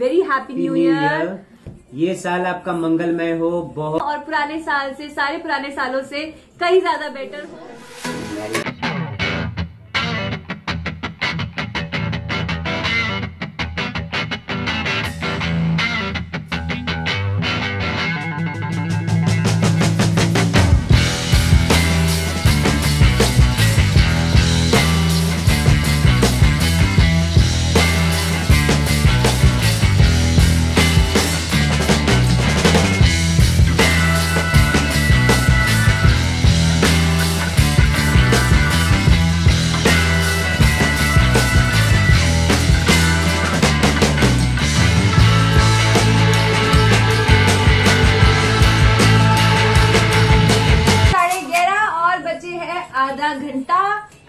Very happy new year. ये साल आपका मंगलमय हो बहुत, और पुराने साल से, सारे पुराने सालों से कहीं ज्यादा बेटर हो। आधा घंटा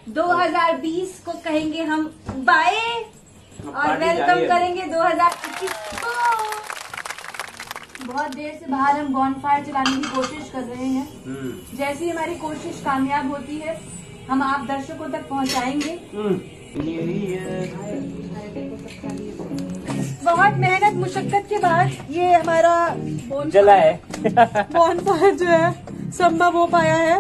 2020 को कहेंगे हम बाय और वेलकम करेंगे 2021 को। बहुत देर से बाहर हम बॉनफायर चलाने की कोशिश कर रहे हैं। जैसी हमारी कोशिश कामयाब होती है हम आप दर्शकों तक पहुंचाएंगे। बहुत मेहनत मुशक्कत के बाद ये हमारा जला है बॉनफायर जो है संभव हो पाया है।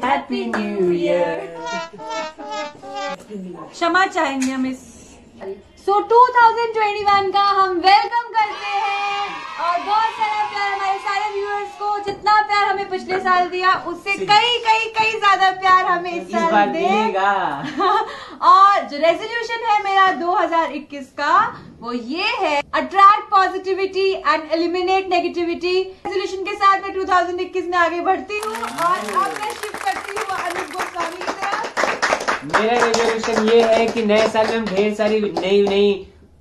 Happy New Year। क्षमा चाहेंगे हम इस 2021 का हम वेलकम करते हैं और बहुत सारा प्यार हमारे सारे व्यूअर्स को। जितना प्यार हमें पिछले साल दिया उससे कई ज्यादा प्यार हमें इस साल देगा। और जो रेजोल्यूशन है मेरा 2021 का वो ये है, attract positivity and eliminate negativity. Resolution के साथ मैं 2021 में आगे बढ़ती हूँ और अब मैं शिफ्ट करती हूँ अनुप गोस्वामी की तरफ। मेरा रेजोल्यूशन ये है कि नए साल में हम ढेर सारी नई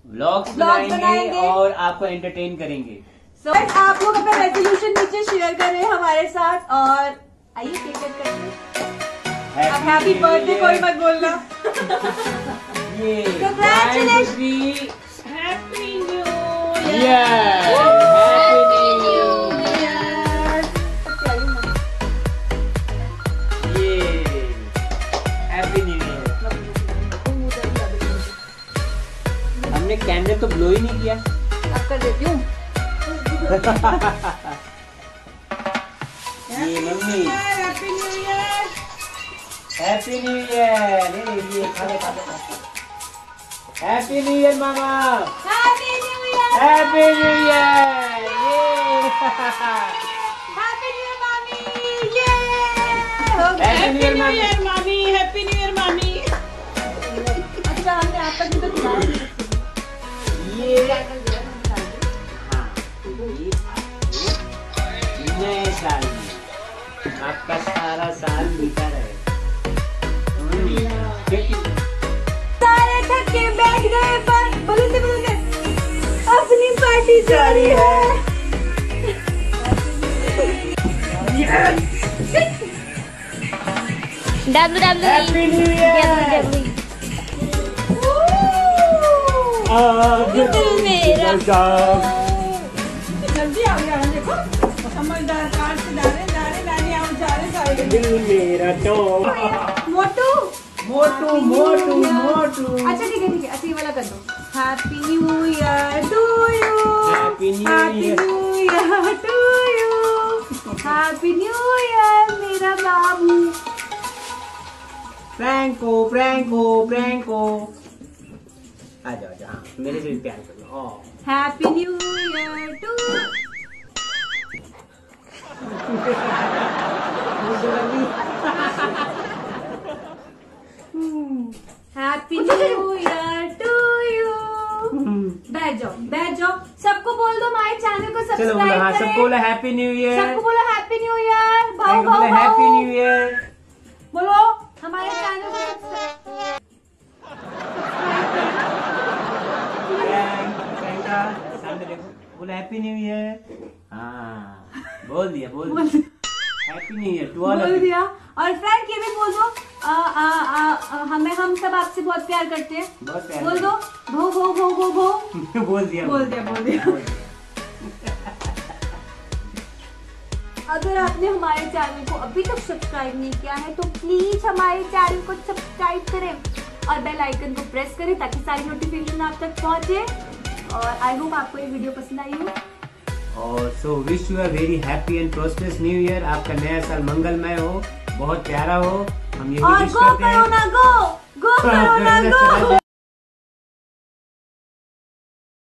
व्लॉग्स बनाएंगे और आपको एंटरटेन करेंगे। आप लोग अपना रेजोल्यूशन नीचे शेयर करें हमारे साथ और आइए केक कट करते हैं। अब हैप्पी बर्थडे कोई मत बोलना। Congratulations, happy new year. हमने कैंडल तो ब्लो ही नहीं किया। अब कर देती हूँ। ये mummy happy new year. Happy new year. ये खा ले। हैप्पी न्यू ईयर मामा। Happy new year. Happy new year. Happy new year मामी। ये हैप्पी न्यू ईयर मामी। हैप्पी न्यू ईयर मामी। अच्छा हमने आप तक भी तो खिलाया। नए साल में आपका सारा साल बीता रहे। सारे थके बैठ गए पर बोलते अपनी पार्टी जारी है। Happy new year. मेरा जल्दी आ गया देखो, समझदार कार से डाले डाले डाले आओ जा रहे दिल मेरा तो मोटू मोटू मोटू मोटू। अच्छा ठीक है अच्छा ये वाला कर दो। Happy new year to you. Happy new year to you. Happy new year मेरा बाबू। Franco Franco Franco. आ जाओ जाओ, हाँ, मेरे से भी प्यार करो। Happy new year too. Happy new year to you. बैठ जाओ सबको बोल दो हमारे चैनल को चलो बोलो, हाँ सब्सक्राइब करें। सबको बोलो हैप्पी न्यू ईयर। सबको बोलो हैप्पी न्यू ईयर। भाऊ बोलो भाऊ हैप्पी न्यू ईयर। बोलो हमारे चैनल को सामने देखो, बोलो हैप्पी न्यू ईयर। हाँ बोल दिया happy new year to all. बोल दिया। और फ्रेंड ये भी बोल दो हम सब आपसे बहुत प्यार करते हैं। बहुत प्यार बोल दो भो भो भो भो भो। बोल दिया। अगर आपने हमारे चैनल को अभी तक सब्सक्राइब नहीं किया है तो प्लीज हमारे चैनल को सब्सक्राइब करें और बेल आइकन को प्रेस करें ताकि सारी नोटिफिकेशन आप तक पहुंचे। और आई होप आपको ये वीडियो पसंद आई हो। और so wish you a very happy and prosperous new year. आपका नया साल मंगलमय हो, बहुत प्यारा हो। हम यही और विश गो करते हैं। करो ना गो करो ना गो।